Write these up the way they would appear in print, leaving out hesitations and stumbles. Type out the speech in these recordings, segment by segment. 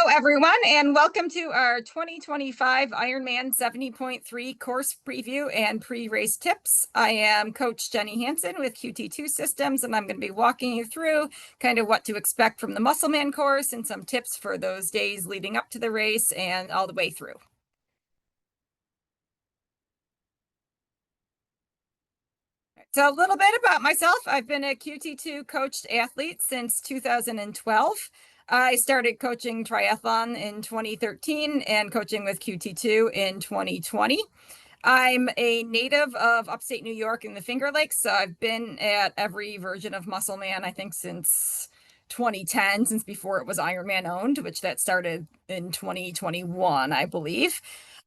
everyone, and welcome to our 2025 Ironman 70.3 course preview and pre-race tips. I am Coach Jennie Hansen with QT2 Systems, and I'm going to be walking you through kind of what to expect from the Musselman course and some tips for those days leading up to the race and all the way through. So a little bit about myself. I've been a QT2 coached athlete since 2012. I started coaching triathlon in 2013 and coaching with QT2 in 2020. I'm a native of upstate New York in the Finger Lakes, so I've been at every version of Musselman, I think, since 2010, since before it was Ironman owned, which that started in 2021, I believe.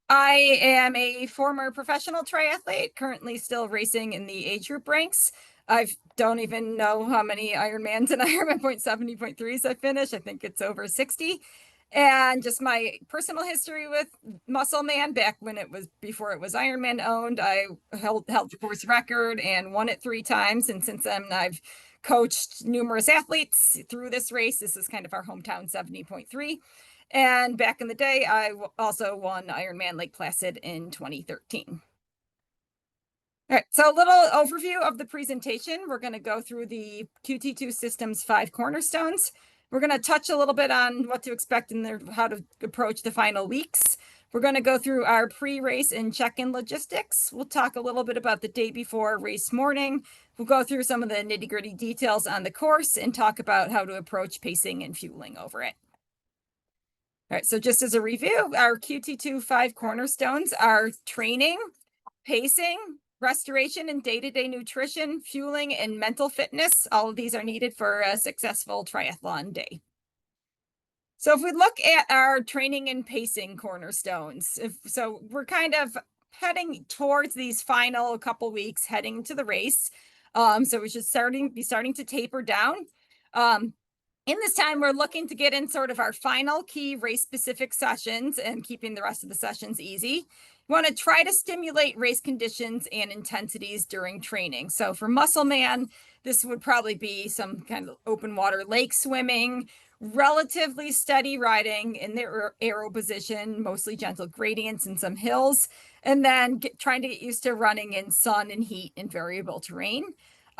I am a former professional triathlete, currently still racing in the age group ranks. I don't even know how many Ironmans and Ironman 70.3s I finished. I think it's over 60. And just my personal history with Musselman back when it was before it was Ironman owned, I held the course record and won it 3 times. And since then, I've coached numerous athletes through this race. This is kind of our hometown 70.3. And back in the day, I also won Ironman Lake Placid in 2013. All right, so a little overview of the presentation. We're going to go through the QT2 Systems 5 Cornerstones. We're going to touch a little bit on what to expect and how to approach the final weeks. We're going to go through our pre-race and check-in logistics. We'll talk a little bit about the day before race morning. We'll go through some of the nitty-gritty details on the course and talk about how to approach pacing and fueling over it. All right, so just as a review, our QT2 Five Cornerstones are training, pacing, restoration and day-to-day nutrition, fueling, and mental fitness. All of these are needed for a successful triathlon day. So if we look at our training and pacing cornerstones, so we're kind of heading towards these final couple weeks, heading to the race. So we should be starting to taper down. In this time, we're looking to get in sort of our final key race-specific sessions and keeping the rest of the sessions easy. We want to try to stimulate race conditions and intensities during training. So for Musselman, this would probably be some kind of open water lake swimming, relatively steady riding in the aero position, mostly gentle gradients and some hills, and then trying to get used to running in sun and heat and variable terrain.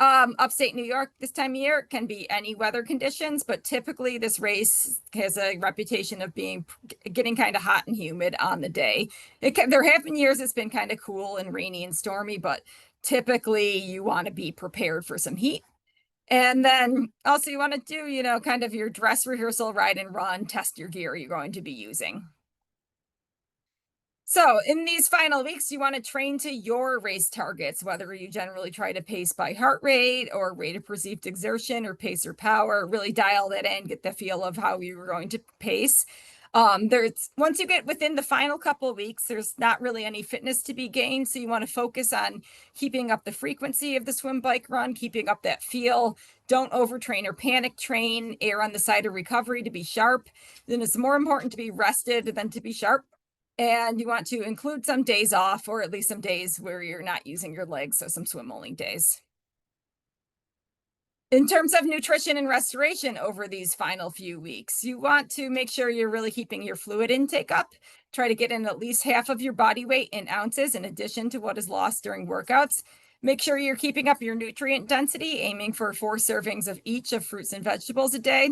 Upstate New York this time of year can be any weather conditions, but typically this race has a reputation of getting kind of hot and humid on the day. There have been years it's been kind of cool and rainy and stormy, but typically you want to be prepared for some heat. And then also you want to do, kind of your dress rehearsal, ride and run, test your gear you're going to be using. So in these final weeks, you want to train to your race targets, whether you generally try to pace by heart rate or rate of perceived exertion or pace or power, really dial that in, get the feel of how you're going to pace. Once you get within the final couple of weeks, there's not really any fitness to be gained. So you want to focus on keeping up the frequency of the swim, bike, run, keeping up that feel. Don't overtrain or panic train, err on the side of recovery to be sharp. Then it's more important to be rested than to be sharp. And you want to include some days off, or at least some days where you're not using your legs, so some swim only days. In terms of nutrition and restoration over these final few weeks, you want to make sure you're really keeping your fluid intake up. Try to get in at least half of your body weight in ounces in addition to what is lost during workouts. Make sure you're keeping up your nutrient density, aiming for 4 servings of each of fruits and vegetables a day.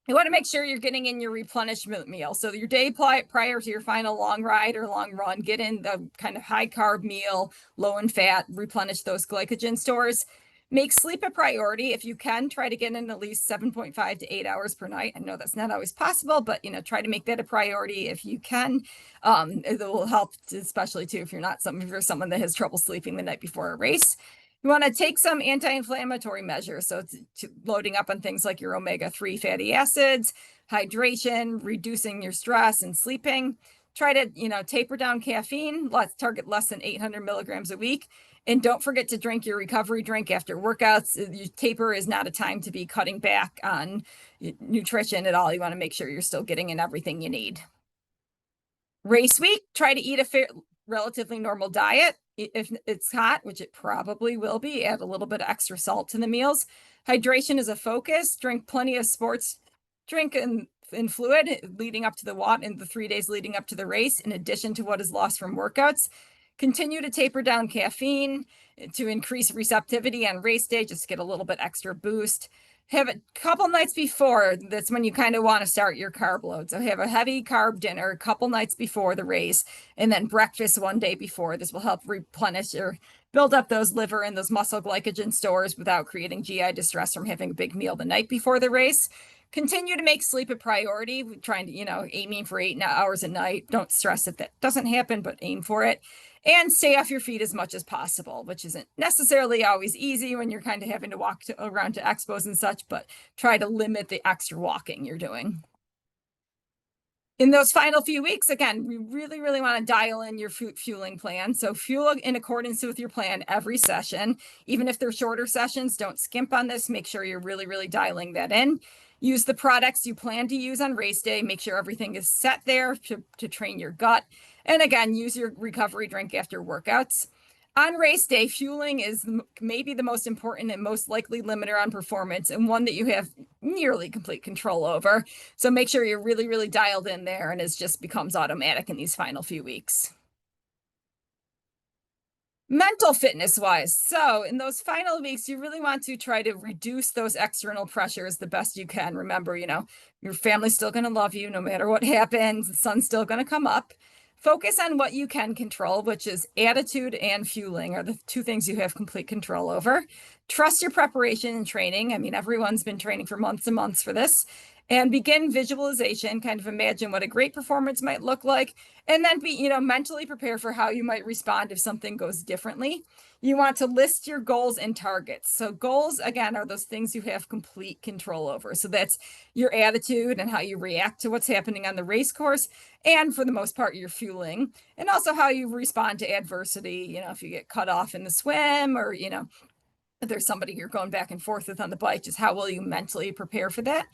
You want to make sure you're getting in your replenishment meal. So your day prior to your final long ride or long run, get in the kind of high carb meal, low in fat, replenish those glycogen stores. Make sleep a priority. If you can, try to get in at least 7.5 to 8 hours per night. I know that's not always possible, but try to make that a priority if you can. It will help, especially too if you're someone that has trouble sleeping the night before a race. You want to take some anti-inflammatory measures. So it's loading up on things like your omega-3 fatty acids, hydration, reducing your stress and sleeping. Try to, taper down caffeine. Let's target less than 800 milligrams a week. And don't forget to drink your recovery drink after workouts. Your taper is not a time to be cutting back on nutrition at all. You want to make sure you're still getting in everything you need. Race week, try to eat a relatively normal diet. If it's hot, which it probably will be, add a little bit of extra salt to the meals. Hydration is a focus. Drink plenty of sports drink and in fluid leading up to the watt in the 3 days leading up to the race, in addition to what is lost from workouts. Continue to taper down caffeine to increase receptivity on race day, just get a little bit extra boost. Have a couple nights before, that's when you kind of want to start your carb load. So have a heavy carb dinner a couple nights before the race, and then breakfast one day before. This will help replenish or build up those liver and those muscle glycogen stores without creating GI distress from having a big meal the night before the race. Continue to make sleep a priority, trying to, aiming for 8 hours a night. Don't stress if that doesn't happen, but aim for it. And stay off your feet as much as possible, which isn't necessarily always easy when you're kind of having to walk around to expos and such, but try to limit the extra walking you're doing. In those final few weeks, again, we really, really want to dial in your fueling plan. So fuel in accordance with your plan every session. Even if they're shorter sessions, don't skimp on this. Make sure you're really, really dialing that in. Use the products you plan to use on race day. Make sure everything is set there to train your gut. And again, use your recovery drink after workouts. On race day, fueling is maybe the most important and most likely limiter on performance, and one that you have nearly complete control over. So make sure you're really, really dialed in there, and it just becomes automatic in these final few weeks. Mental fitness wise, so in those final weeks, you really want to try to reduce those external pressures the best you can. Remember, your family's still going to love you no matter what happens. The sun's still going to come up. Focus on what you can control, which is attitude and fueling are the two things you have complete control over. Trust your preparation and training. I mean, everyone's been training for months and months for this. And begin visualization, kind of imagine what a great performance might look like, and then mentally prepare for how you might respond if something goes differently. You want to list your goals and targets. So goals, again, are those things you have complete control over. So that's your attitude and how you react to what's happening on the race course, and for the most part, your fueling, and also how you respond to adversity. If you get cut off in the swim, or, if there's somebody you're going back and forth with on the bike, just how will you mentally prepare for that?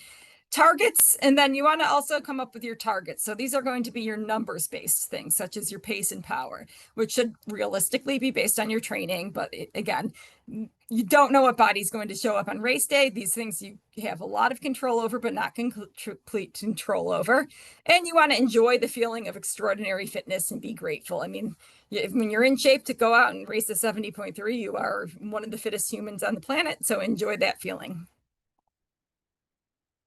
Targets, and then you want to also come up with your targets. So these are going to be your numbers-based things, such as your pace and power, which should realistically be based on your training. But again, you don't know what body's going to show up on race day. These things you have a lot of control over, but not complete control over. And you want to enjoy the feeling of extraordinary fitness and be grateful. I mean, when you're in shape to go out and race a 70.3, you are one of the fittest humans on the planet. So enjoy that feeling.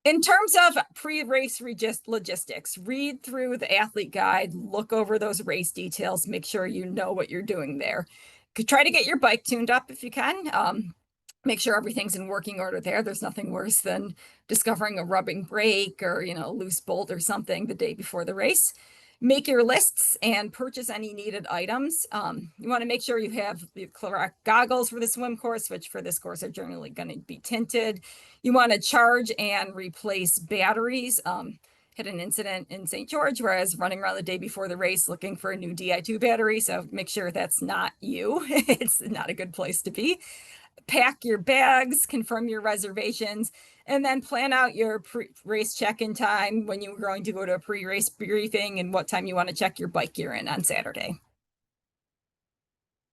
In terms of pre-race logistics, read through the athlete guide, look over those race details, make sure you know what you're doing there. Try to get your bike tuned up if you can. Make sure everything's in working order there. There's nothing worse than discovering a rubbing brake or, a loose bolt or something the day before the race. Make your lists and purchase any needed items. You want to make sure you have the correct goggles for the swim course, which for this course are generally going to be tinted. You want to charge and replace batteries. Had an incident in St. George where I was running around the day before the race looking for a new Di2 battery. So make sure that's not you. It's not a good place to be. Pack your bags, confirm your reservations, and then plan out your race check-in time when you're going to go to a pre-race briefing and what time you want to check your bike gear in on Saturday.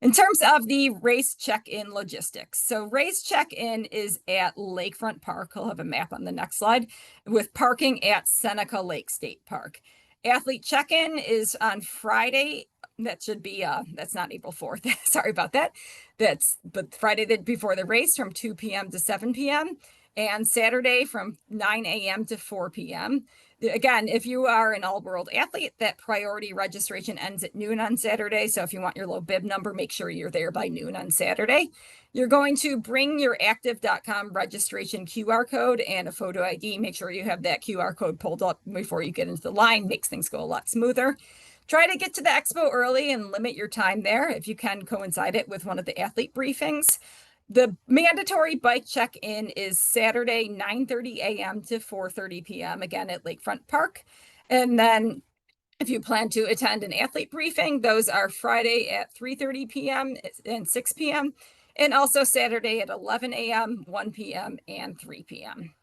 In terms of the race check-in logistics, so race check-in is at Lakefront Park. I'll have a map on the next slide, with parking at Seneca Lake State Park. Athlete check-in is on Friday. That should be, that's not April 4th. Sorry about that. But Friday before the race from 2 p.m. to 7 p.m. and Saturday from 9 a.m. to 4 p.m. Again, if you are an all-world athlete, that priority registration ends at noon on Saturday. So if you want your low bib number, make sure you're there by noon on Saturday. You're going to bring your active.com registration QR code and a photo ID. Make sure you have that QR code pulled up before you get into the line. Makes things go a lot smoother. Try to get to the expo early and limit your time there if you can coincide it with one of the athlete briefings. The mandatory bike check-in is Saturday, 9:30 a.m. to 4:30 p.m., again at Lakefront Park. And then if you plan to attend an athlete briefing, those are Friday at 3:30 p.m. and 6 p.m., and also Saturday at 11 a.m., 1 p.m., and 3 p.m.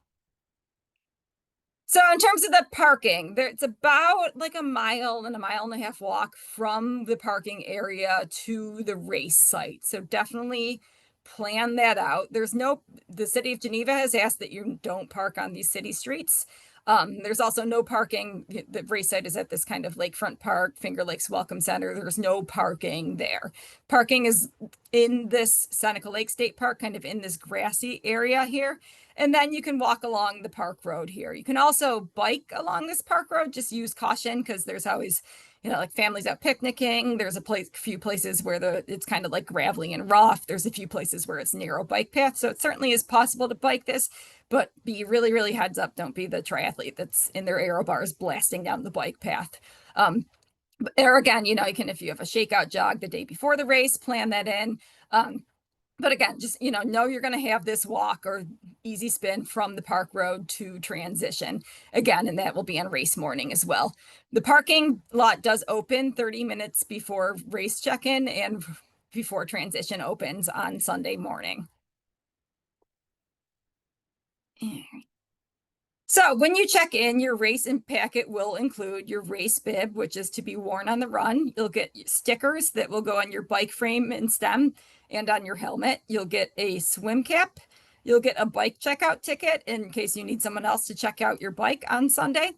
So in terms of the parking, it's about like a mile and a half walk from the parking area to the race site. So definitely plan that out. The city of Geneva has asked that you don't park on these city streets. There's also no parking. The race site is at this kind of lakefront park, Finger Lakes Welcome Center. There's no parking there. Parking is in this Seneca Lake State Park, kind of in this grassy area here. And then you can walk along the park road here. You can also bike along this park road. Just use caution because there's always, like families out picnicking. There's few places where it's kind of like gravelly and rough. There's a few places where it's narrow bike path. So it certainly is possible to bike this, but be really, really heads up. Don't be the triathlete that's in their aero bars blasting down the bike path. Or again, you can, if you have a shakeout jog the day before the race, plan that in. But again, just, know you're going to have this walk or easy spin from the park road to transition again, and that will be on race morning as well. The parking lot does open 30 minutes before race check-in and before transition opens on Sunday morning. So when you check in, your race packet will include your race bib, which is to be worn on the run. You'll get stickers that will go on your bike frame and stem and on your helmet. You'll get a swim cap. You'll get a bike checkout ticket in case you need someone else to check out your bike on Sunday.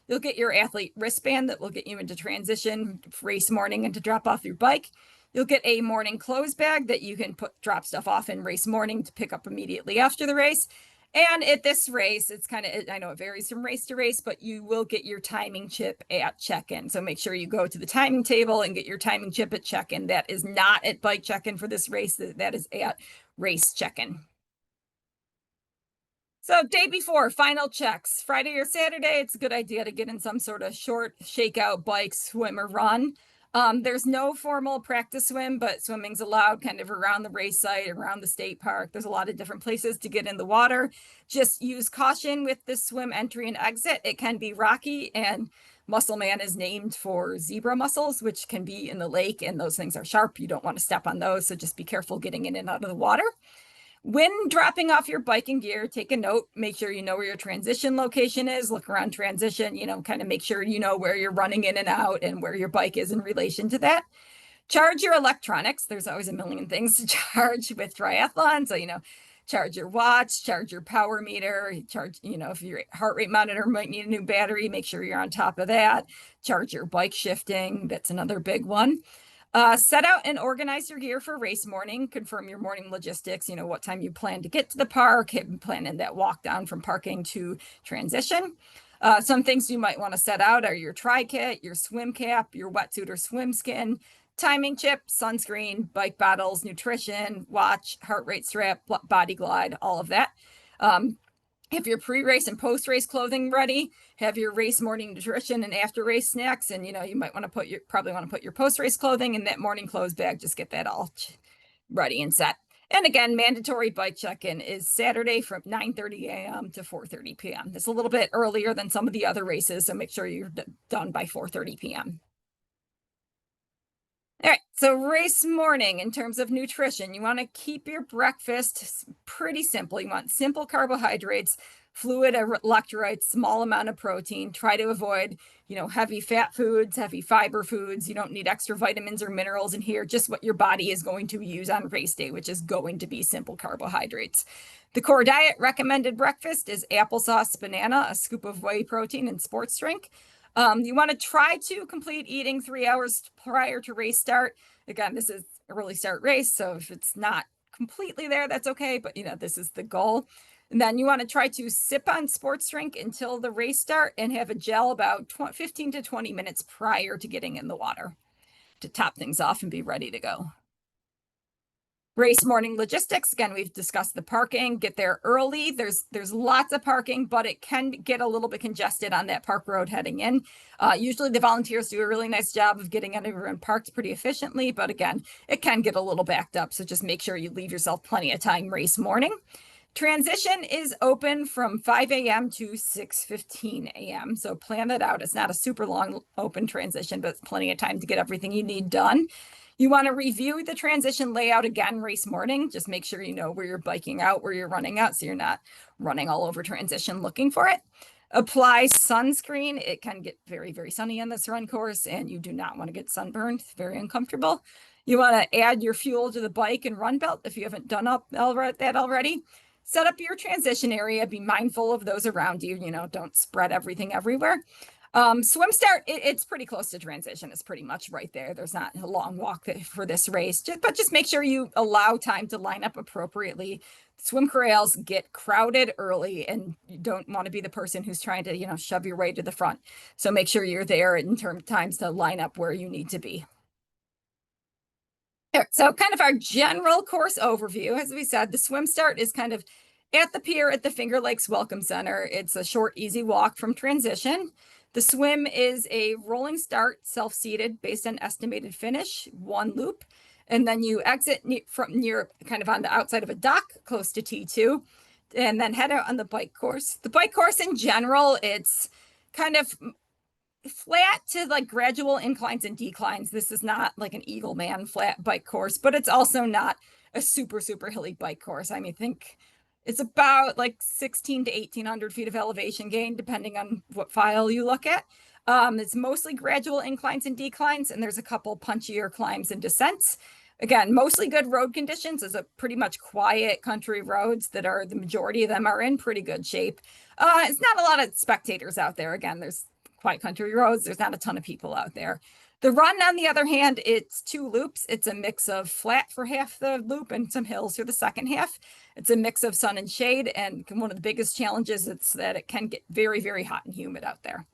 You'll get your athlete wristband that will get you into transition race morning and to drop off your bike. You'll get a morning clothes bag that you can drop stuff off in race morning to pick up immediately after the race. And at this race, it's I know it varies from race to race, but you will get your timing chip at check-in. So make sure you go to the timing table and get your timing chip at check-in. That is not at bike check-in for this race. That is at race check-in. So day before, final checks. Friday or Saturday, it's a good idea to get in some sort of short shakeout bike, swim, or run. There's no formal practice swim, but swimming's allowed kind of around the race site, around the state park. There's a lot of different places to get in the water. Just use caution with the swim entry and exit. It can be rocky, and Musselman is named for zebra mussels, which can be in the lake, and those things are sharp. You don't want to step on those, so just be careful getting in and out of the water. When dropping off your biking gear, take a note, make sure you know where your transition location is, look around transition, kind of make sure you know where you're running in and out and where your bike is in relation to that. Charge your electronics. There's always a million things to charge with triathlon. So, charge your watch, charge your power meter, charge, if your heart rate monitor might need a new battery, make sure you're on top of that. Charge your bike shifting. That's another big one. Set out and organize your gear for race morning. Confirm your morning logistics, what time you plan to get to the park, plan in that walk down from parking to transition. Some things you might want to set out are your tri-kit, your swim cap, your wetsuit or swim skin, timing chip, sunscreen, bike bottles, nutrition, watch, heart rate strap, body glide, all of that. Have your pre-race and post-race clothing ready. Have your race morning nutrition and after-race snacks. And, you might want to probably want to put your post-race clothing in that morning clothes bag. Just get that all ready and set. And again, mandatory bike check-in is Saturday from 9:30 a.m. to 4:30 p.m. It's a little bit earlier than some of the other races, so make sure you're done by 4:30 p.m. All right, so race morning in terms of nutrition, you want to keep your breakfast pretty simple. You want simple carbohydrates, fluid electrolytes, small amount of protein. Try to avoid, heavy fat foods, heavy fiber foods. You don't need extra vitamins or minerals in here, just what your body is going to use on race day, which is going to be simple carbohydrates. The core diet recommended breakfast is applesauce, banana, a scoop of whey protein, and sports drink. You want to try to complete eating 3 hours prior to race start. Again, this is early start race, so if it's not completely there, that's okay, but this is the goal. And then you want to try to sip on sports drink until the race start and have a gel about 15 to 20 minutes prior to getting in the water to top things off and be ready to go. Race morning logistics. Again, we've discussed the parking. Get there early. There's lots of parking, but it can get a little bit congested on that park road heading in. Usually the volunteers do a really nice job of getting everyone parked pretty efficiently, but again, it can get a little backed up. So just make sure you leave yourself plenty of time race morning. Transition is open from 5 a.m. to 6:15 a.m. So plan that out. It's not a super long open transition, but it's plenty of time to get everything you need done. You want to review the transition layout again race morning. Just make sure you know where you're biking out, where you're running out, so you're not running all over transition looking for it. Apply sunscreen. It can get very, very sunny on this run course, and you do not want to get sunburned. It's very uncomfortable. You want to add your fuel to the bike and run belt if you haven't done that already. set up your transition area, be mindful of those around you, don't spread everything everywhere. Swim start, it's pretty close to transition. It's pretty much right there. There's not a long walk for this race, but just make sure you allow time to line up appropriately. Swim corrals get crowded early, and you don't want to be the person who's trying to, shove your way to the front. So make sure you're there in times to line up where you need to be. So kind of our general course overview, as we said, the swim start is kind of at the pier at the Finger Lakes Welcome Center. It's a short, easy walk from transition. The swim is a rolling start, self-seated, based on estimated finish, one loop. And then you exit from near kind of on the outside of a dock close to T2, and then head out on the bike course. The bike course in general, it's kind of flat to like gradual inclines and declines. This is not like an Eagleman flat bike course, but it's also not a super, super hilly bike course. I mean, think it's about like 16 to 1800 feet of elevation gain, depending on what file you look at. It's mostly gradual inclines and declines, and there's a couple punchier climbs and descents. Again, mostly good road conditions. It's a pretty much quiet country roads that are, the majority of them are in pretty good shape. It's not a lot of spectators out there. Again, there's quiet country roads. There's not a ton of people out there. The run, on the other hand, it's two loops. It's a mix of flat for half the loop and some hills for the second half. It's a mix of sun and shade. And one of the biggest challenges is that it can get very, very hot and humid out there.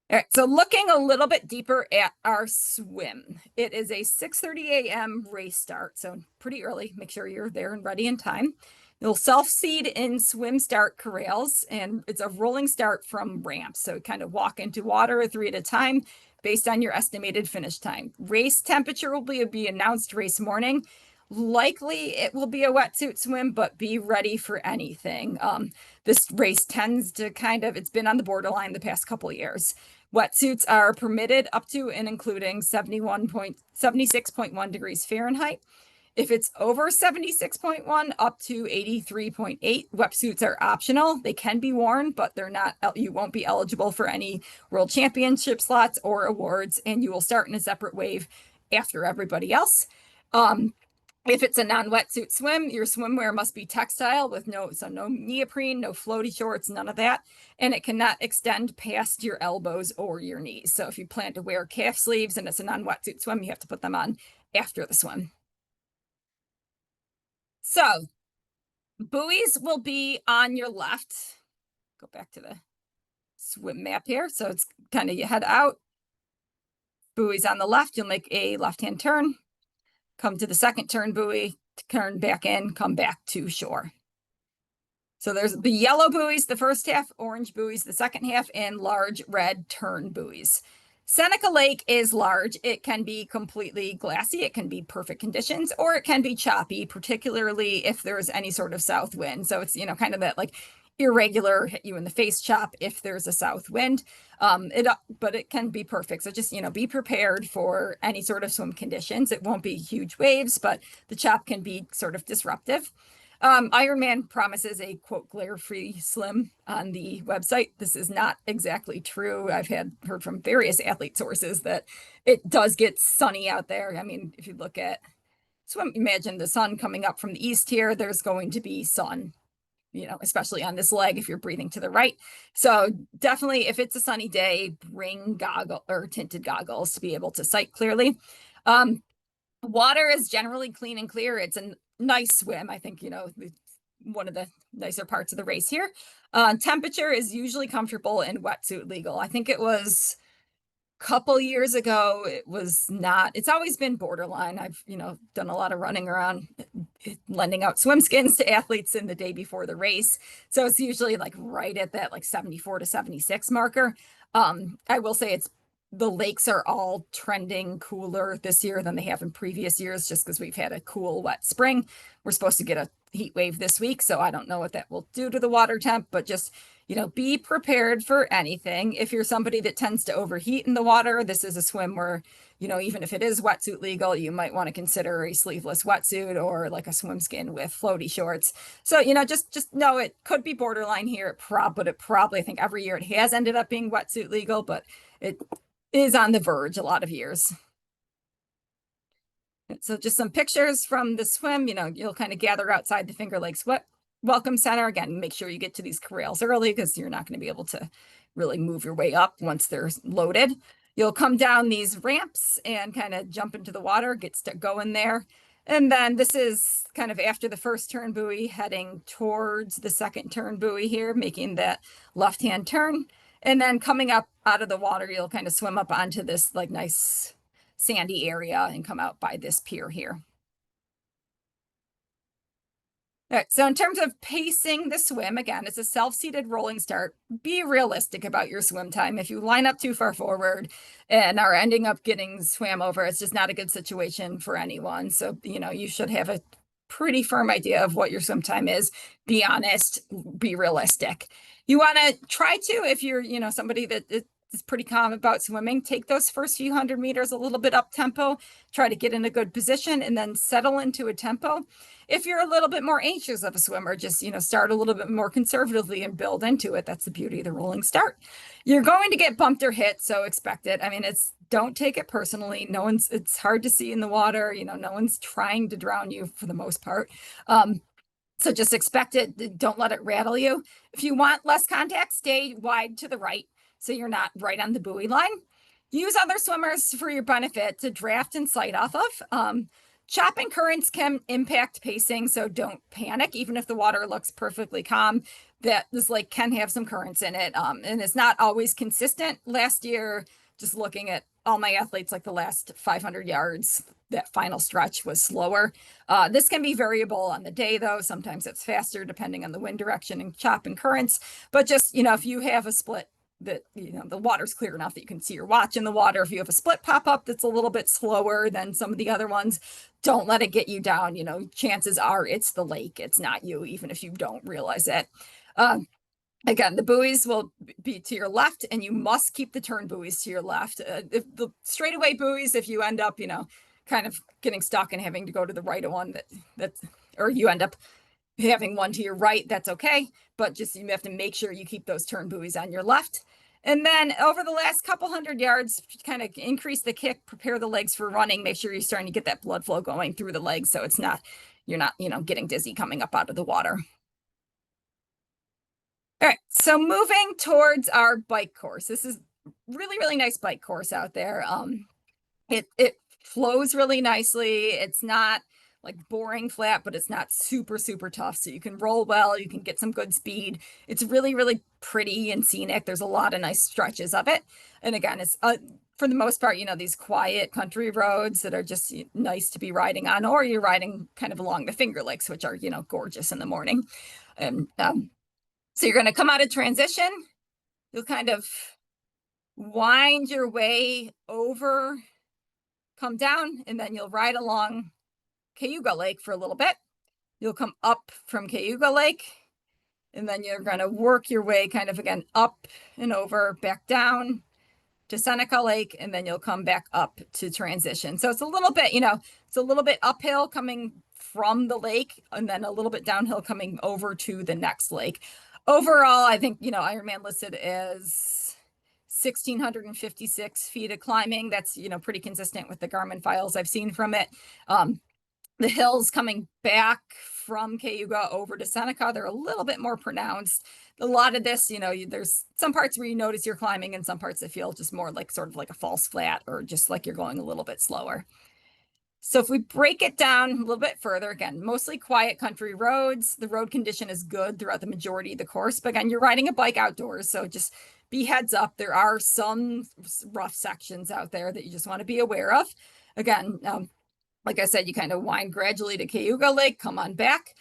All right, so looking a little bit deeper at our swim, it is a 6:30 a.m. race start, so pretty early. Make sure you're there and ready in time. You'll self-seed in swim start corrals, and it's a rolling start from ramps, so kind of walk into water 3 at a time based on your estimated finish time. Race temperature will be announced race morning. Likely it will be a wetsuit swim, but be ready for anything. This race tends to it's been on the borderline the past couple of years. Wetsuits are permitted up to and including 76.1 degrees Fahrenheit. If it's over 76.1 up to 83.8, wetsuits are optional. They can be worn, but they're not, you won't be eligible for any world championship slots or awards, and you will start in a separate wave after everybody else. If it's a non-wetsuit swim, your swimwear must be textile with no neoprene, no floaty shorts, none of that. And it cannot extend past your elbows or your knees. So if you plan to wear calf sleeves and it's a non-wetsuit swim, you have to put them on after the swim. So buoys will be on your left. Go back to the swim map here. So it's kind of, you head out, buoys on the left, you'll make a left-hand turn. Come to the second turn buoy, turn back in, come back to shore. So there's the yellow buoys the first half, orange buoys the second half, and large red turn buoys. Seneca Lake is large. It can be completely glassy. It can be perfect conditions, or it can be choppy, particularly if there's any sort of south wind. So it's, kind of that like irregular hit you in the face chop if there's a south wind. But it can be perfect. So just, be prepared for any sort of swim conditions. It won't be huge waves, but the chop can be sort of disruptive. Ironman promises a quote glare-free swim on the website. This is not exactly true. I've heard from various athlete sources that it does get sunny out there. I mean, if you look at swim, imagine the sun coming up from the east here, there's going to be sun, especially on this leg if you're breathing to the right. So definitely, if it's a sunny day, bring tinted goggles to be able to sight clearly. Water is generally clean and clear. It's a nice swim. I think, one of the nicer parts of the race here. Temperature is usually comfortable and wetsuit legal. I think it was a couple years ago, it was not. It's always been borderline. I've, done a lot of running around, lending out swim skins to athletes in the day before the race. So it's usually like right at that like 74 to 76 marker. I will say the lakes are all trending cooler this year than they have in previous years, just because we've had a cool, wet spring. We're supposed to get a heat wave this week, so I don't know what that will do to the water temp, but just, be prepared for anything. If you're somebody that tends to overheat in the water, this is a swim where, even if it is wetsuit legal, you might want to consider a sleeveless wetsuit or like a swim skin with floaty shorts. So, just know it could be borderline here, but it probably, I think every year it has ended up being wetsuit legal, but it is on the verge a lot of years. So just some pictures from the swim, you'll kind of gather outside the Finger Lakes Welcome Center. Again, make sure you get to these corrals early because you're not going to be able to really move your way up once they're loaded. You'll come down these ramps and kind of jump into the water, get going there. And then this is kind of after the first turn buoy, heading towards the second turn buoy here, making that left-hand turn. And then coming up out of the water, you'll kind of swim up onto this like nice sandy area and come out by this pier here. All right, so in terms of pacing the swim, again, it's a self-seated rolling start. Be realistic about your swim time. If you line up too far forward and are ending up getting swam over, it's just not a good situation for anyone. So, you should have a pretty firm idea of what your swim time is. Be honest, be realistic. You want to try to, if you're, somebody that is pretty calm about swimming, take those first few 100 meters a little bit up tempo, try to get in a good position and then settle into a tempo. If you're a little bit more anxious of a swimmer, just, start a little bit more conservatively and build into it. That's the beauty of the rolling start. You're going to get bumped or hit, so expect it. I mean, don't take it personally. It's hard to see in the water. No one's trying to drown you for the most part. So just expect it. Don't let it rattle you. If you want less contact, stay wide to the right so you're not right on the buoy line. Use other swimmers for your benefit to draft and sight off of. Chopping currents can impact pacing, so don't panic. Even if the water looks perfectly calm, that this lake can have some currents in it, and it's not always consistent. Last year, just looking at all my athletes, like the last 500 yards, that final stretch was slower. This can be variable on the day, though. Sometimes it's faster depending on the wind direction and chop and currents. But just, if you have a split that, the water's clear enough that you can see your watch in the water. If you have a split pop up that's a little bit slower than some of the other ones, don't let it get you down. Chances are it's the lake, it's not you, even if you don't realize it. Again, the buoys will be to your left, and you must keep the turn buoys to your left. If the straightaway buoys, if you end up, kind of getting stuck and having to go to the right of one, or you end up having one to your right, that's okay. But just you have to make sure you keep those turn buoys on your left. And then over the last couple 100 yards, kind of increase the kick, prepare the legs for running, make sure you're starting to get that blood flow going through the legs so you're not, getting dizzy coming up out of the water. All right, so moving towards our bike course. This is really, really nice bike course out there. It flows really nicely. It's not like boring flat, but it's not super, super tough. So you can roll well, you can get some good speed. It's really, really pretty and scenic. There's a lot of nice stretches of it. And again, it's for the most part, these quiet country roads that are just nice to be riding on, or you're riding kind of along the Finger Lakes, which are, gorgeous in the morning. And so you're going to come out of transition. You'll kind of wind your way over, come down, and then you'll ride along Cayuga Lake for a little bit. You'll come up from Cayuga Lake, and then you're going to work your way kind of again up and over, back down to Seneca Lake, and then you'll come back up to transition. So it's a little bit, it's a little bit uphill coming from the lake, and then a little bit downhill coming over to the next lake. Overall, I think, Ironman listed as 1,656 feet of climbing. That's, pretty consistent with the Garmin files I've seen from it. The hills coming back from Cayuga over to Seneca, they're a little bit more pronounced. A lot of this, there's some parts where you notice you're climbing and some parts that feel just more like sort of like a false flat or just like you're going a little bit slower. So if we break it down a little bit further, again, mostly quiet country roads. The road condition is good throughout the majority of the course, but again, you're riding a bike outdoors, so just be heads up. There are some rough sections out there that you just want to be aware of. Again, like I said, you kind of wind gradually to Cayuga Lake, come on back.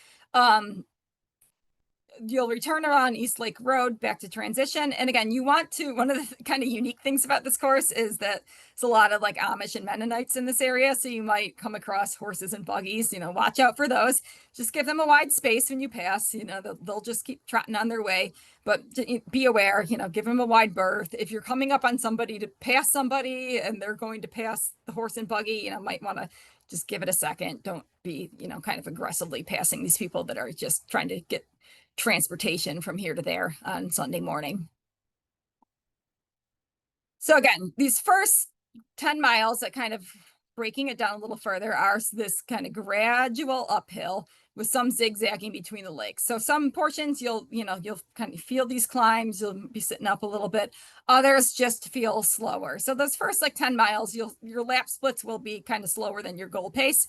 You'll return around East Lake Road back to transition. And again, one of the kind of unique things about this course is that it's a lot of like Amish and Mennonites in this area. So you might come across horses and buggies, watch out for those. Just give them a wide space when you pass, they'll just keep trotting on their way, but be aware, give them a wide berth. If you're coming up on somebody to pass somebody and they're going to pass the horse and buggy, might want to just give it a second. Don't be, kind of aggressively passing these people that are just trying to get transportation from here to there on Sunday morning. So again, these first 10 miles that kind of breaking it down a little further, are this kind of gradual uphill with some zigzagging between the lakes. So some portions you'll kind of feel these climbs, you'll be sitting up a little bit. Others just feel slower. So those first like 10 miles, your lap splits will be kind of slower than your goal pace.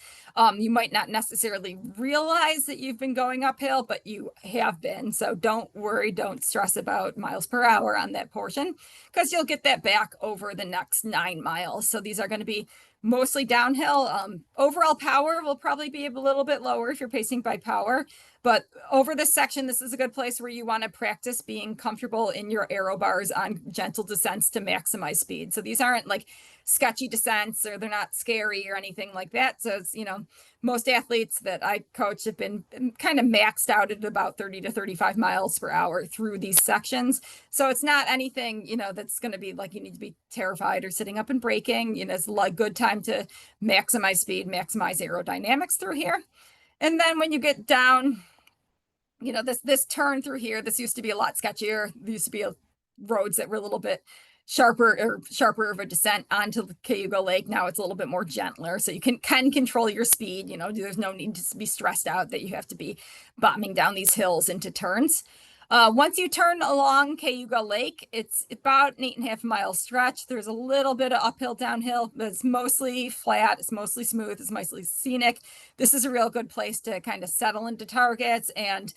You might not necessarily realize that you've been going uphill, but you have been. So don't worry, don't stress about miles per hour on that portion, because you'll get that back over the next 9 miles. So these are going to be mostly downhill. Overall power will probably be a little bit lower if you're pacing by power, but over this section, this is a good place where you want to practice being comfortable in your aero bars on gentle descents to maximize speed. So these aren't like sketchy descents, or they're not scary or anything like that. So it's, most athletes that I coach have been kind of maxed out at about 30 to 35 miles per hour through these sections. So it's not anything, that's going to be like you need to be terrified or sitting up and braking. It's a good time to maximize speed, maximize aerodynamics through here. And then when you get down, this turn through here, this used to be a lot sketchier. There used to be roads that were a little bit sharper of a descent onto the Cayuga Lake. Now it's a little bit more gentler, so you can control your speed. There's no need to be stressed out that you have to be bombing down these hills into turns. Once you turn along Cayuga Lake, it's about an 8.5-mile stretch. There's a little bit of uphill, downhill, but it's mostly flat. It's mostly smooth. It's mostly scenic. This is a real good place to kind of settle into targets and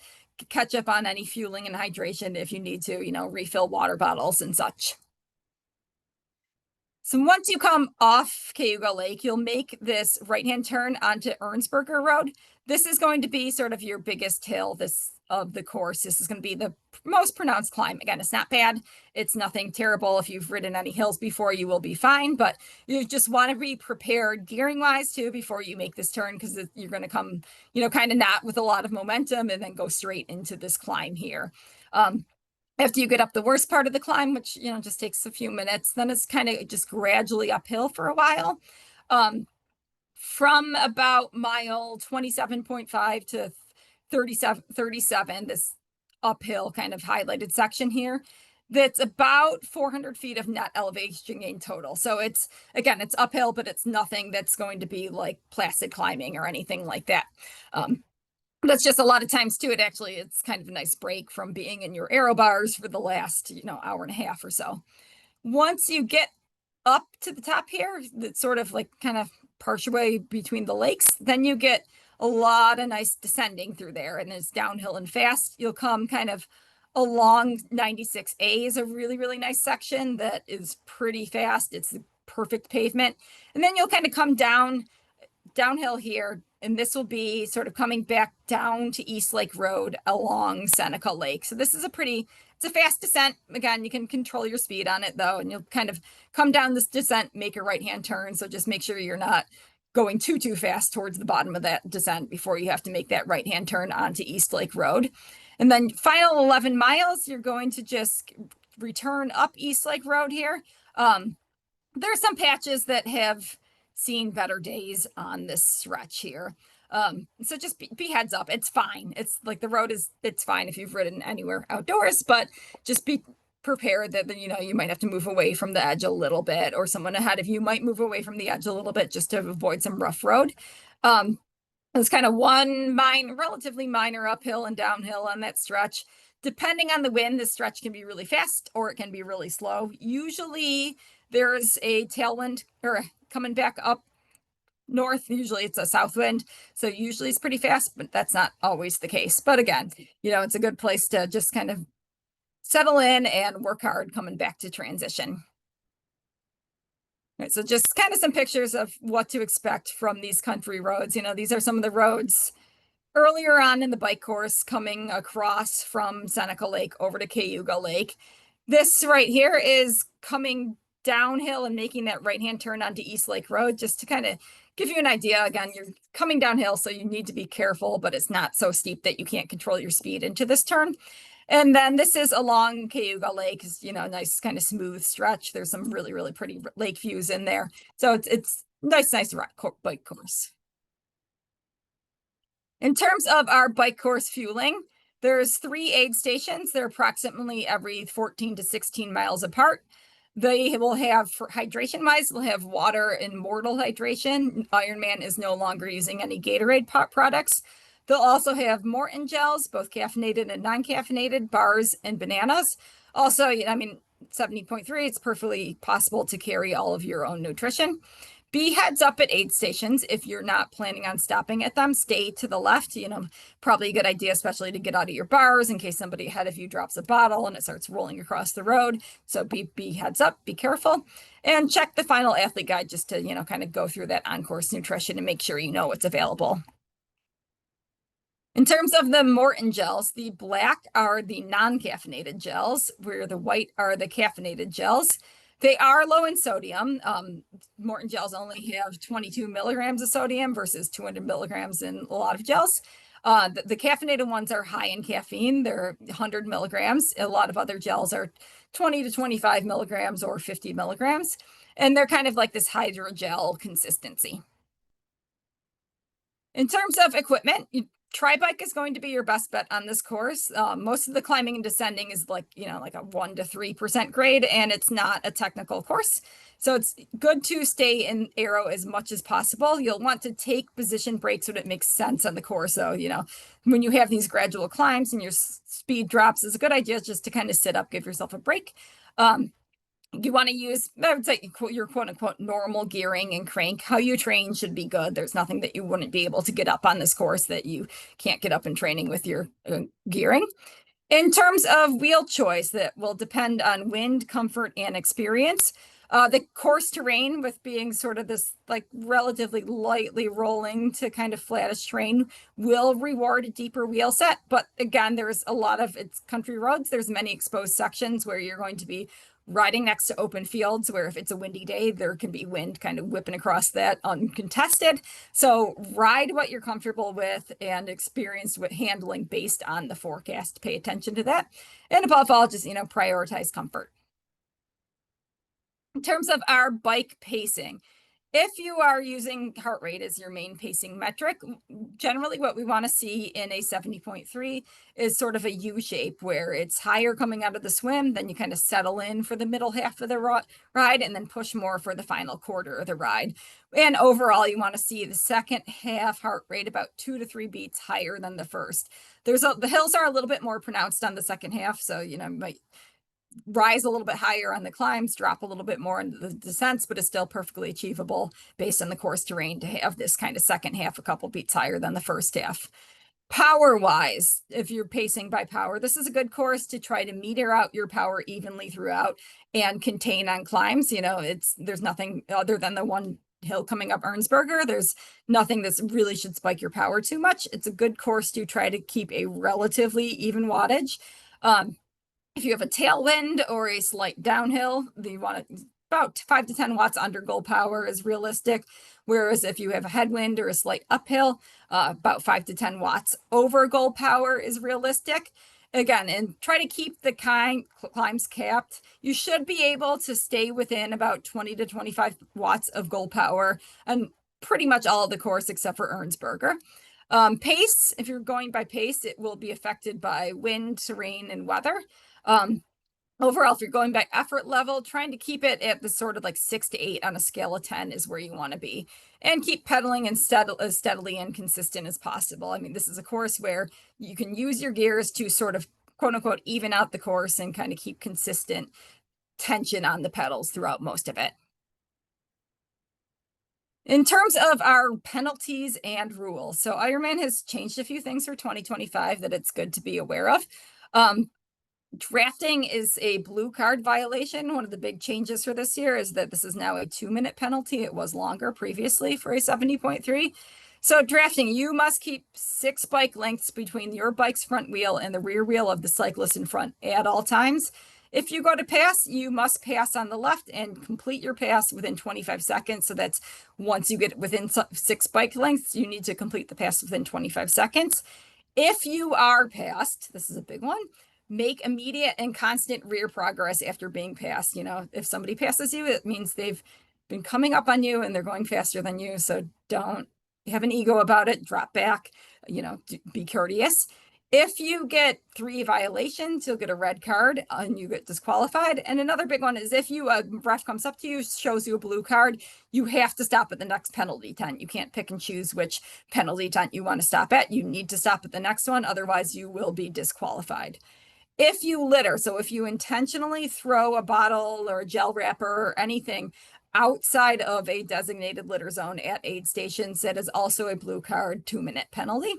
catch up on any fueling and hydration if you need to, refill water bottles and such. So once you come off Cayuga Lake, you'll make this right-hand turn onto Ernsberger Road. This is going to be sort of your biggest hill of the course. This is going to be the most pronounced climb. Again, it's not bad. It's nothing terrible. If you've ridden any hills before, you will be fine, but you just want to be prepared gearing-wise too before you make this turn, because you're going to come, kind of not with a lot of momentum and then go straight into this climb here. After you get up the worst part of the climb, which, just takes a few minutes, then it's kind of just gradually uphill for a while. From about mile 27.5 to 37, this uphill kind of highlighted section here, that's about 400 feet of net elevation gain total. So it's uphill, but it's nothing that's going to be like placid climbing or anything like that. That's just a lot of times too. It's kind of a nice break from being in your aero bars for the last, hour and a half or so. Once you get up to the top here, that's sort of like kind of partially between the lakes, then you get a lot of nice descending through there, and it's downhill and fast. You'll come kind of along 96A is a really, really nice section that is pretty fast. It's the perfect pavement. And then you'll kind of come downhill here, and this will be sort of coming back down to East Lake Road along Seneca Lake. So this is it's a fast descent. Again, you can control your speed on it though, and you'll kind of come down this descent, make a right-hand turn. So just make sure you're not going too fast towards the bottom of that descent before you have to make that right-hand turn onto East Lake Road. And then final 11 miles, you're going to just return up East Lake Road here. There are some patches that have seen better days on this stretch here. So just be heads up. It's fine. It's like it's fine if you've ridden anywhere outdoors, but just be prepared that, you might have to move away from the edge a little bit, or someone ahead of you might move away from the edge a little bit just to avoid some rough road. There's kind of one relatively minor uphill and downhill on that stretch. Depending on the wind, this stretch can be really fast or it can be really slow. Usually there's a tailwind or coming back up north. Usually it's a south wind. So usually it's pretty fast, but that's not always the case. But again, it's a good place to just kind of settle in and work hard coming back to transition. All right, so just kind of some pictures of what to expect from these country roads. These are some of the roads earlier on in the bike course coming across from Seneca Lake over to Cayuga Lake. This right here is coming downhill and making that right-hand turn onto East Lake Road, just to kind of give you an idea. Again, you're coming downhill, so you need to be careful, but it's not so steep that you can't control your speed into this turn. And then this is along Cayuga Lake, nice kind of smooth stretch. There's some really, really pretty lake views in there. So it's nice bike course. In terms of our bike course fueling, there's 3 aid stations. They're approximately every 14 to 16 miles apart. They will have, for hydration wise, they'll have water and mortal hydration. Ironman is no longer using any Gatorade products. They'll also have Morton gels, both caffeinated and non-caffeinated, bars and bananas. Also, I mean, 70.3, it's perfectly possible to carry all of your own nutrition. Be heads up at aid stations. If you're not planning on stopping at them, stay to the left. Probably a good idea, especially to get out of your bars in case somebody ahead of you drops a bottle and it starts rolling across the road. So be heads up, be careful, and check the final athlete guide just to, kind of go through that on-course nutrition and make sure you know what's available. In terms of the Morton gels, the black are the non-caffeinated gels, where the white are the caffeinated gels. They are low in sodium. Morton gels only have 22 milligrams of sodium versus 200 milligrams in a lot of gels. The caffeinated ones are high in caffeine. They're 100 milligrams. A lot of other gels are 20 to 25 milligrams or 50 milligrams. And they're kind of like this hydrogel consistency. In terms of equipment, tri-bike is going to be your best bet on this course. Most of the climbing and descending is like a 1 to 3% grade, and it's not a technical course. So it's good to stay in aero as much as possible. You'll want to take position breaks when it makes sense on the course. So, when you have these gradual climbs and your speed drops, it's a good idea just to kind of sit up, give yourself a break. You want to use, I would say, your quote unquote normal gearing and crank. How you train should be good. There's nothing that you wouldn't be able to get up on this course that you can't get up in training with your gearing. In terms of wheel choice, that will depend on wind, comfort, and experience. The course terrain, with being sort of this like relatively lightly rolling to kind of flattish terrain, will reward a deeper wheel set. But again, there's a lot of, it's country roads. There's many exposed sections where you're going to be riding next to open fields, where if it's a windy day, there can be wind kind of whipping across that uncontested. So ride what you're comfortable with and experience with handling based on the forecast. Pay attention to that. And above all, just, prioritize comfort. In terms of our bike pacing, if you are using heart rate as your main pacing metric, generally what we want to see in a 70.3 is sort of a U shape, where it's higher coming out of the swim, then you kind of settle in for the middle half of the ride, and then push more for the final quarter of the ride. And overall, you want to see the second half heart rate about 2 to 3 beats higher than the first. The hills are a little bit more pronounced on the second half, so you might rise a little bit higher on the climbs, drop a little bit more into the descents, but it's still perfectly achievable based on the course terrain to have this kind of second half a couple beats higher than the first half. Power wise, if you're pacing by power, this is a good course to try to meter out your power evenly throughout and contain on climbs. There's nothing other than the one hill coming up Ernsberger. There's nothing that's really should spike your power too much. It's a good course to try to keep a relatively even wattage. If you have a tailwind or a slight downhill, you want about 5 to 10 watts under goal power is realistic. Whereas if you have a headwind or a slight uphill, about 5 to 10 watts over goal power is realistic. Again, and try to keep the climbs capped. You should be able to stay within about 20 to 25 watts of goal power and pretty much all of the course except for Ernsberger. Pace, if you're going by pace, it will be affected by wind, terrain, and weather. Overall, if you're going by effort level, trying to keep it at the sort of like 6 to 8 on a scale of 10 is where you want to be, and keep pedaling as steadily and consistent as possible. I mean, this is a course where you can use your gears to sort of quote unquote even out the course and kind of keep consistent tension on the pedals throughout most of it. In terms of our penalties and rules, so Ironman has changed a few things for 2025 that it's good to be aware of. Drafting is a blue card violation. One of the big changes for this year is that this is now a 2-minute penalty. It was longer previously for a 70.3. So drafting, you must keep 6 bike lengths between your bike's front wheel and the rear wheel of the cyclist in front at all times. If you go to pass, you must pass on the left and complete your pass within 25 seconds. So that's once you get within 6 bike lengths, you need to complete the pass within 25 seconds. If you are passed, this is a big one, make immediate and constant rear progress after being passed. If somebody passes you, it means they've been coming up on you and they're going faster than you. So don't have an ego about it. Drop back, be courteous. If you get 3 violations, you'll get a red card and you get disqualified. And another big one is if a ref comes up to you, shows you a blue card, you have to stop at the next penalty tent. You can't pick and choose which penalty tent you want to stop at. You need to stop at the next one, otherwise you will be disqualified. If you litter, so if you intentionally throw a bottle or a gel wrapper or anything outside of a designated litter zone at aid stations, that is also a blue card, 2-minute penalty.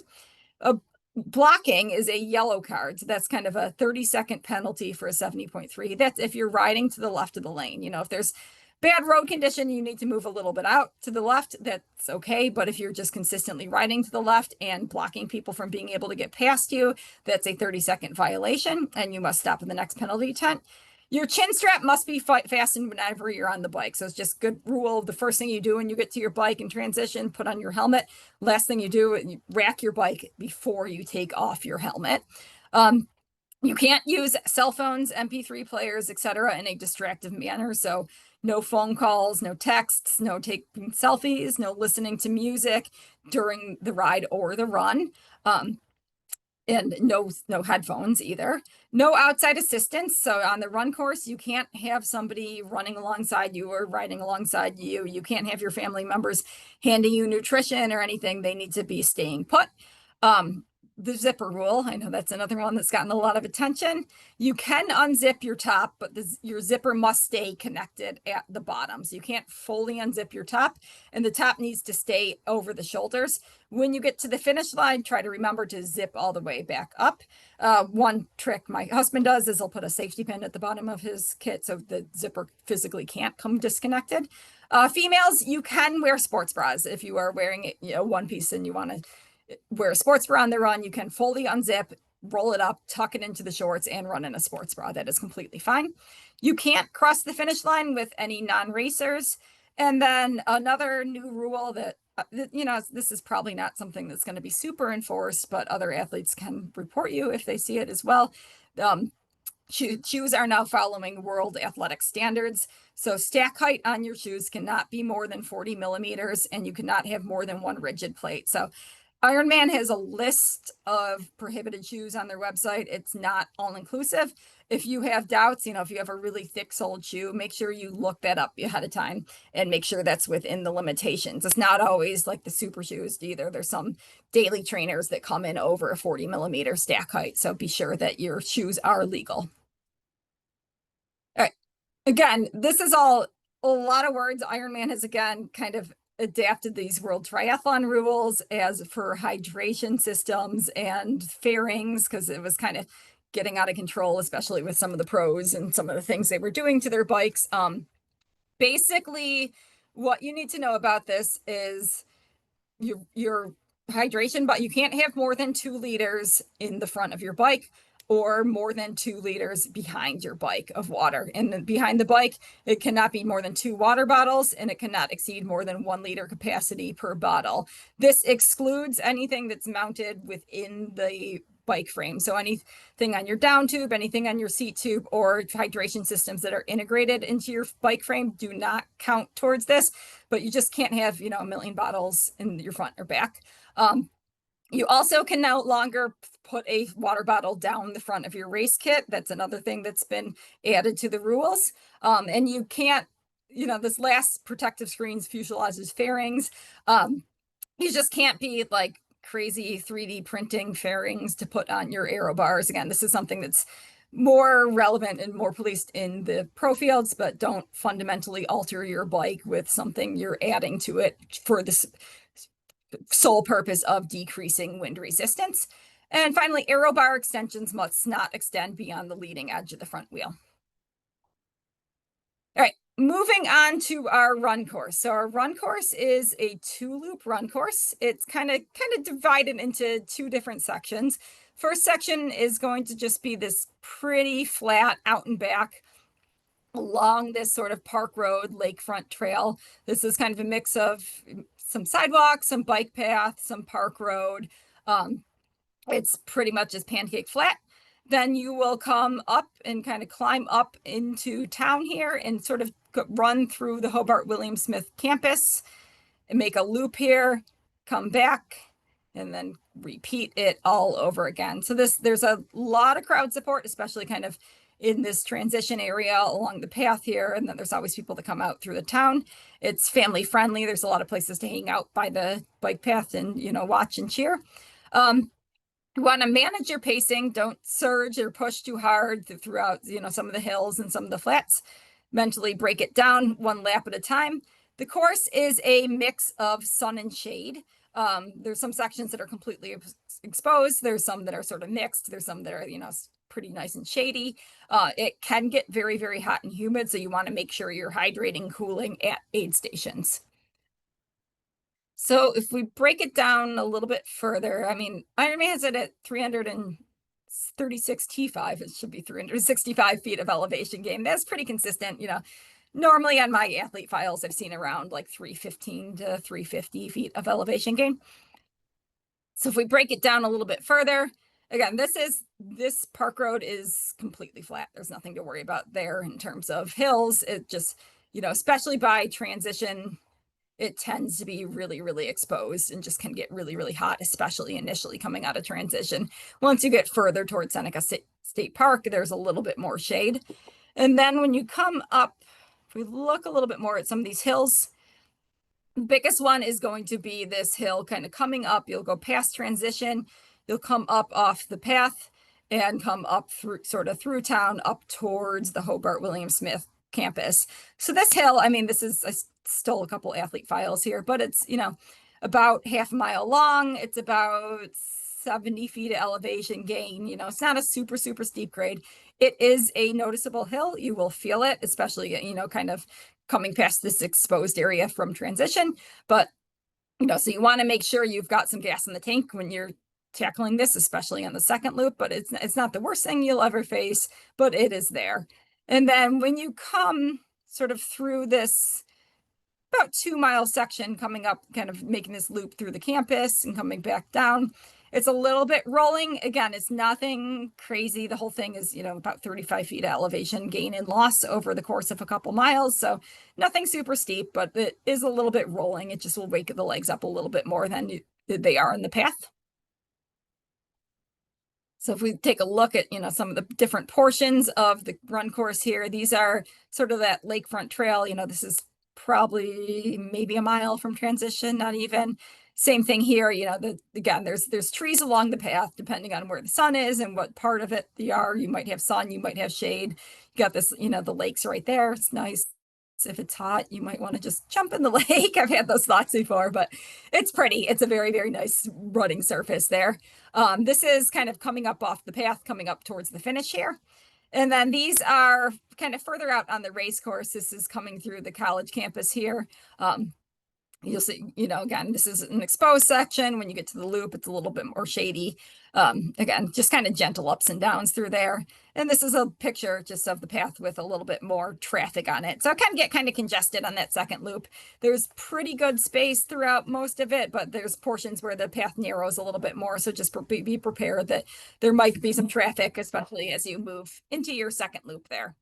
Blocking is a yellow card. So that's kind of a 30-second penalty for a 70.3. That's if you're riding to the left of the lane. If there's bad road condition, you need to move a little bit out to the left, that's okay. But if you're just consistently riding to the left and blocking people from being able to get past you, that's a 30-second violation, and you must stop at the next penalty tent. Your chin strap must be fastened whenever you're on the bike. So it's just good rule. The first thing you do when you get to your bike in transition, put on your helmet. Last thing you do, you rack your bike before you take off your helmet. You can't use cell phones, MP3 players, etc. in a distractive manner. So no phone calls, no texts, no taking selfies, no listening to music during the ride or the run. And no headphones either. No outside assistance. So on the run course, you can't have somebody running alongside you or riding alongside you. You can't have your family members handing you nutrition or anything. They need to be staying put. The zipper rule, I know that's another one that's gotten a lot of attention. You can unzip your top, but your zipper must stay connected at the bottom. So you can't fully unzip your top, and the top needs to stay over the shoulders. When you get to the finish line, try to remember to zip all the way back up. One trick my husband does is he'll put a safety pin at the bottom of his kit so the zipper physically can't come disconnected. Females, you can wear sports bras if you are wearing one piece and you want to wear a sports bra on the run. You can fully unzip, roll it up, tuck it into the shorts, and run in a sports bra. That is completely fine. You can't cross the finish line with any non-racers. And then another new rule that, this is probably not something that's going to be super enforced, but other athletes can report you if they see it as well. Shoes are now following world athletic standards. So stack height on your shoes cannot be more than 40 millimeters, and you cannot have more than one rigid plate. So Ironman has a list of prohibited shoes on their website. It's not all inclusive. If you have doubts, if you have a really thick soled shoe, make sure you look that up ahead of time and make sure that's within the limitations. It's not always like the super shoes either. There's some daily trainers that come in over a 40 millimeter stack height. So be sure that your shoes are legal. All right. Again, this is all a lot of words. Ironman has, again, kind of adapted these world triathlon rules as for hydration systems and fairings, because it was kind of getting out of control, especially with some of the pros and some of the things they were doing to their bikes. Basically, what you need to know about this is your hydration, but you can't have more than 2 liters in the front of your bike or more than 2 liters behind your bike of water. And behind the bike, it cannot be more than 2 water bottles, and it cannot exceed more than 1 liter capacity per bottle. This excludes anything that's mounted within the bike frame. So anything on your down tube, anything on your seat tube, or hydration systems that are integrated into your bike frame do not count towards this, but you just can't have, a million bottles in your front or back. You also can no longer put a water bottle down the front of your race kit. That's another thing that's been added to the rules. And you can't, this last protective screens, fuselages, fairings. You just can't be like crazy 3D printing fairings to put on your aero bars. Again, this is something that's more relevant and more policed in the pro fields, but don't fundamentally alter your bike with something you're adding to it for this sole purpose of decreasing wind resistance. And finally, aero bar extensions must not extend beyond the leading edge of the front wheel. All right, moving on to our run course. So our run course is a 2-loop run course. It's kind of divided into 2 different sections. First section is going to just be this pretty flat out and back along this sort of park road, lakefront trail. This is kind of a mix of some sidewalks, some bike path, some park road. It's pretty much just pancake flat. Then you will come up and kind of climb up into town here and sort of run through the Hobart William Smith campus and make a loop here, come back, and then repeat it all over again. So there's a lot of crowd support, especially kind of in this transition area along the path here. And then there's always people that come out through the town. It's family friendly. There's a lot of places to hang out by the bike path and, watch and cheer. You want to manage your pacing. Don't surge or push too hard throughout, some of the hills and some of the flats. Mentally break it down one lap at a time. The course is a mix of sun and shade. There's some sections that are completely exposed. There's some that are sort of mixed. There's some that are, pretty nice and shady. It can get very, very hot and humid, so you want to make sure you're hydrating, cooling at aid stations. So if we break it down a little bit further, I mean, Ironman has it at 336 T5. It should be 365 feet of elevation gain. That's pretty consistent. Normally on my athlete files, I've seen around like 315 to 350 feet of elevation gain. So if we break it down a little bit further, again, this park road is completely flat. There's nothing to worry about there in terms of hills. It just, especially by transition, it tends to be really, really exposed and just can get really, really hot, especially initially coming out of transition. Once you get further towards Seneca State Park, there's a little bit more shade. And then when you come up, if we look a little bit more at some of these hills, the biggest one is going to be this hill kind of coming up. You'll go past transition, you'll come up off the path and come up through town up towards the Hobart William Smith campus. So this hill, I mean, I stole a couple athlete files here, but it's, about half a mile long. It's about 70 feet of elevation gain. It's not a super, super steep grade. It is a noticeable hill. You will feel it, especially, kind of coming past this exposed area from transition. But, so you want to make sure you've got some gas in the tank when you're tackling this, especially on the second loop, but it's not the worst thing you'll ever face, but it is there. And then when you come sort of through this about 2 mile section coming up, kind of making this loop through the campus and coming back down, it's a little bit rolling. Again, it's nothing crazy. The whole thing is, about 35 feet of elevation gain and loss over the course of a couple miles. So nothing super steep, but it is a little bit rolling. It just will wake the legs up a little bit more than they are in the path. So if we take a look at, some of the different portions of the run course here, these are sort of that lakefront trail. This is probably maybe a mile from transition, not even. Same thing here, again, there's trees along the path, depending on where the sun is and what part of it you are. You might have sun, you might have shade. You got this, the lake's right there. It's nice. If it's hot, you might want to just jump in the lake. I've had those thoughts before, but it's pretty. It's a very, very nice running surface there. This is kind of coming up off the path, coming up towards the finish here. And then these are kind of further out on the race course. This is coming through the college campus here. You'll see, again, this is an exposed section. When you get to the loop, it's a little bit more shady. Again, just kind of gentle ups and downs through there. And this is a picture just of the path with a little bit more traffic on it. So it can get kind of congested on that second loop. There's pretty good space throughout most of it, but there's portions where the path narrows a little bit more. So just be prepared that there might be some traffic, especially as you move into your second loop there.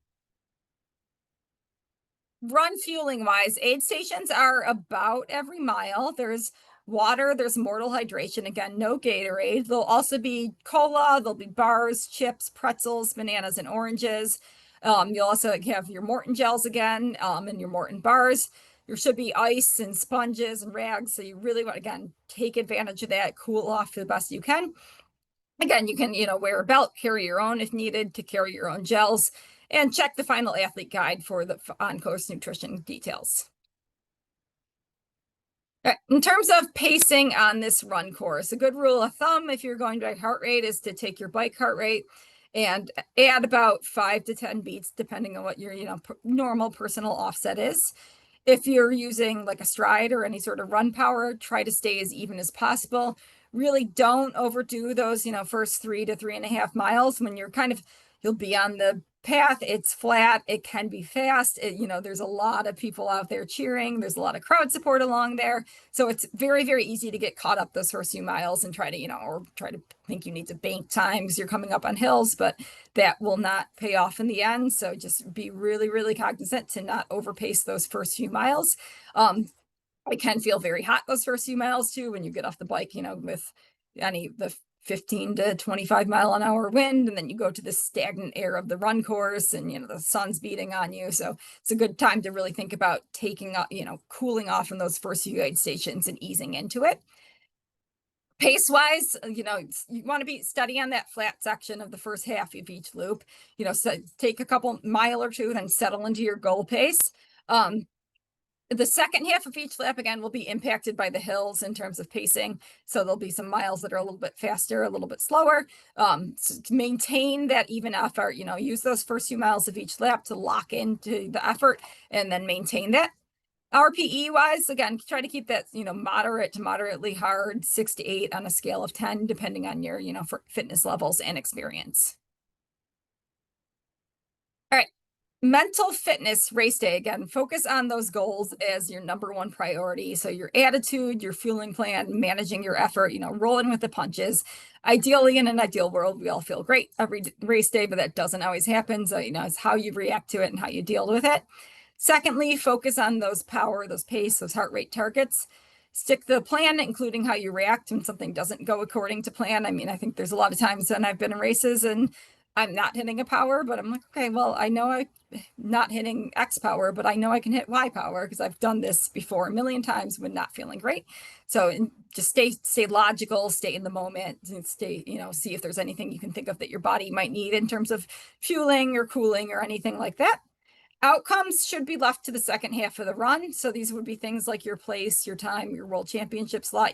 Run fueling wise, aid stations are about every mile. There's water, there's mortal hydration. Again, no Gatorade. There'll also be cola, there'll be bars, chips, pretzels, bananas, and oranges. You'll also have your Morton gels again, and your Morton bars. There should be ice and sponges and rags. So you really want, again, take advantage of that, cool off the best you can. Again, you can, wear a belt, carry your own if needed, to carry your own gels, and check the final athlete guide for the on-course nutrition details. In terms of pacing on this run course, a good rule of thumb, if you're going by heart rate, is to take your bike heart rate and add about 5 to 10 beats, depending on what your, normal personal offset is. If you're using like a stride or any sort of run power, try to stay as even as possible. Really don't overdo those, first 3 to 3.5 miles when you'll be on the path. It's flat. It can be fast. There's a lot of people out there cheering. There's a lot of crowd support along there. So it's very, very easy to get caught up those first few miles and try to think you need to bank time because you're coming up on hills, but that will not pay off in the end. So just be really, really cognizant to not overpace those first few miles. It can feel very hot those first few miles too when you get off the bike, with the 15 to 25 mile an hour wind, and then you go to the stagnant air of the run course, and the sun's beating on you. So it's a good time to really think about taking up, cooling off from those first few aid stations and easing into it. Pace wise, you want to be steady on that flat section of the first half of each loop. So take a couple mile or two, then settle into your goal pace. The second half of each lap, again, will be impacted by the hills in terms of pacing. So there'll be some miles that are a little bit faster, a little bit slower. So to maintain that even effort, use those first few miles of each lap to lock into the effort and then maintain that. RPE wise, again, try to keep that, moderate to moderately hard, 6 to 8 on a scale of 10, depending on your, fitness levels and experience. All right. Mental fitness race day, again, focus on those goals as your number one priority. So your attitude, your fueling plan, managing your effort, rolling with the punches. Ideally, in an ideal world, we all feel great every race day, but that doesn't always happen. So, it's how you react to it and how you deal with it. Secondly, focus on those power, those pace, those heart rate targets. Stick to the plan, including how you react when something doesn't go according to plan. I mean, I think there's a lot of times when I've been in races and I'm not hitting a power, but I'm like, okay, well, I know I'm not hitting X power, but I know I can hit Y power because I've done this before a million times when not feeling great. So just stay logical, stay in the moment, and stay, see if there's anything you can think of that your body might need in terms of fueling or cooling or anything like that. Outcomes should be left to the second half of the run. So these would be things like your place, your time, your world championship slot.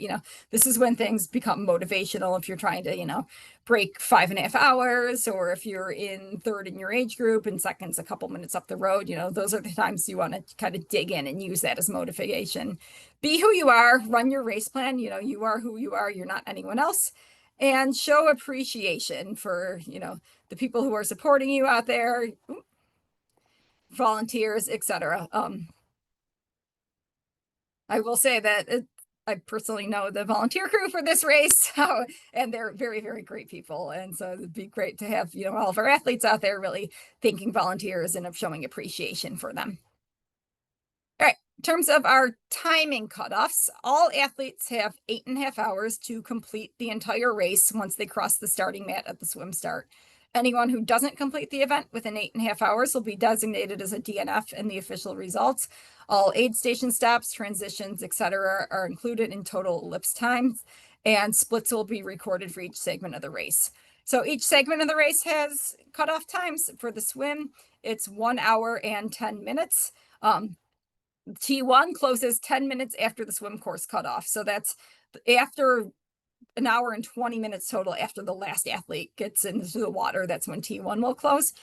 This is when things become motivational. If you're trying to, break 5.5 hours, or if you're in third in your age group and second's a couple minutes up the road, those are the times you want to kind of dig in and use that as motivation. Be who you are, run your race plan. You are who you are. You're not anyone else. And show appreciation for, the people who are supporting you out there, volunteers, etc. I will say that I personally know the volunteer crew for this race, and they're very, very great people. And so it'd be great to have, all of our athletes out there really thanking volunteers and of showing appreciation for them. All right. In terms of our timing cutoffs, all athletes have 8.5 hours to complete the entire race once they cross the starting mat at the swim start. Anyone who doesn't complete the event within 8.5 hours will be designated as a DNF in the official results. All aid station stops, transitions, etc., are included in total ellipse times, and splits will be recorded for each segment of the race. So each segment of the race has cutoff times. For the swim, it's 1 hour and 10 minutes. T1 closes 10 minutes after the swim course cutoff. So that's after an hour and 20 minutes total after the last athlete gets into the water. That's when T1 will close.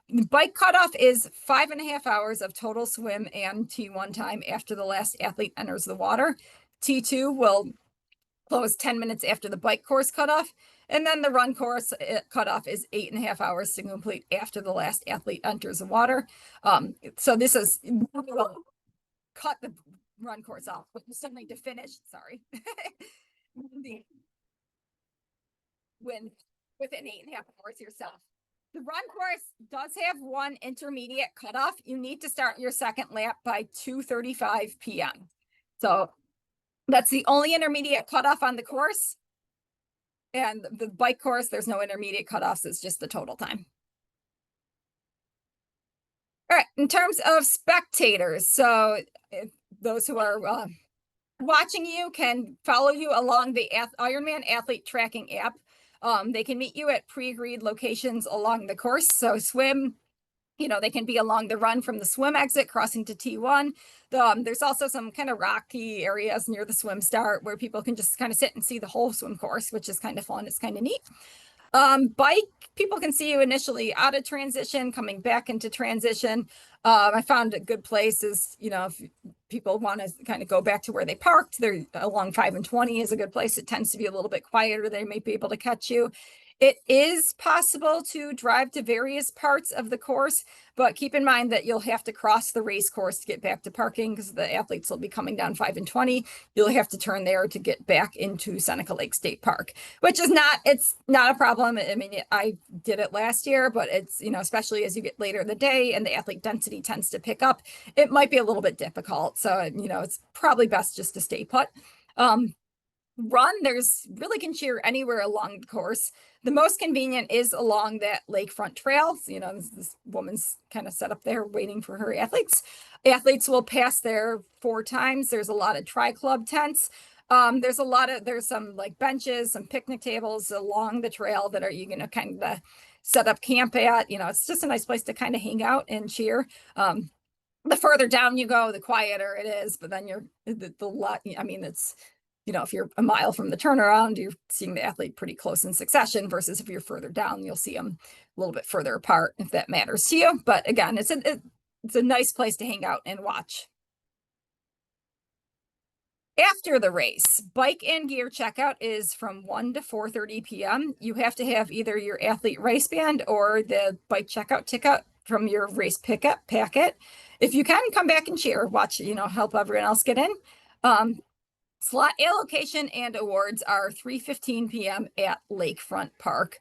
The bike cutoff is 5.5 hours of total swim and T1 time after the last athlete enters the water. T2 will close 10 minutes after the bike course cutoff. And then the run course cutoff is 8.5 hours to complete after the last athlete enters the water. So this is, we'll cut the run course off, but something to finish. Sorry. When within 8.5 hours yourself. The run course does have one intermediate cutoff. You need to start your second lap by 2:35 p.m. So that's the only intermediate cutoff on the course. And the bike course, there's no intermediate cutoffs. It's just the total time. All right. In terms of spectators, so those who are watching you can follow you along the Ironman athlete tracking app. They can meet you at pre-agreed locations along the course. So swim, they can be along the run from the swim exit crossing to T1. There's also some kind of rocky areas near the swim start where people can just kind of sit and see the whole swim course, which is kind of fun. It's kind of neat. Bike, people can see you initially out of transition, coming back into transition. I found a good place is, if people want to kind of go back to where they parked, they're along 5 and 20 is a good place. It tends to be a little bit quieter. They may be able to catch you. It is possible to drive to various parts of the course, but keep in mind that you'll have to cross the race course to get back to parking because the athletes will be coming down 5 and 20. You'll have to turn there to get back into Seneca Lake State Park, which is it's not a problem. I mean, I did it last year, but it's, especially as you get later in the day and the athlete density tends to pick up, it might be a little bit difficult. So, it's probably best just to stay put. run, there's really can cheer anywhere along the course. The most convenient is along that lakefront trail. So, you know, this woman's kind of set up there waiting for her athletes. Athletes will pass there 4 times. There's a lot of tri-club tents. There's some like benches, some picnic tables along the trail that are you gonna kind of set up camp at. You know, it's just a nice place to kind of hang out and cheer. The further down you go, the quieter it is, but then the lot, I mean, it's, you know, if you're a mile from the turnaround, you're seeing the athlete pretty close in succession versus if you're further down, you'll see them a little bit further apart if that matters to you. But again, it's a nice place to hang out and watch. After the race, bike and gear checkout is from 1 to 4:30 p.m. You have to have either your athlete race band or the bike checkout ticket from your race pickup packet. If you can, come back and cheer, watch, you know, help everyone else get in. Slot allocation and awards are 3:15 p.m. at Lakefront Park.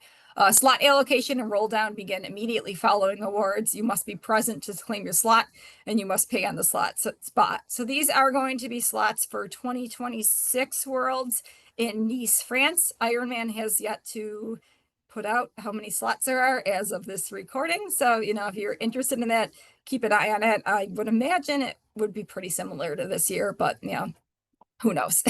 Slot allocation and roll down begin immediately following awards. You must be present to claim your slot, and you must pay on the spot. So these are going to be slots for 2026 Worlds in Nice, France. Ironman has yet to put out how many slots there are as of this recording. So, you know, if you're interested in that, keep an eye on it. I would imagine it would be pretty similar to this year, but, you know, who knows?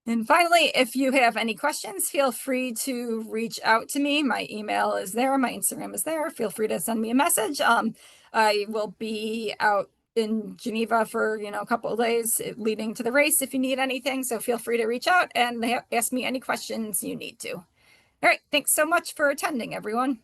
And finally, if you have any questions, feel free to reach out to me. My email is there. My Instagram is there. Feel free to send me a message. I will be out in Geneva for, you know, a couple of days leading to the race if you need anything. So feel free to reach out and ask me any questions you need to. All right. Thanks so much for attending, everyone.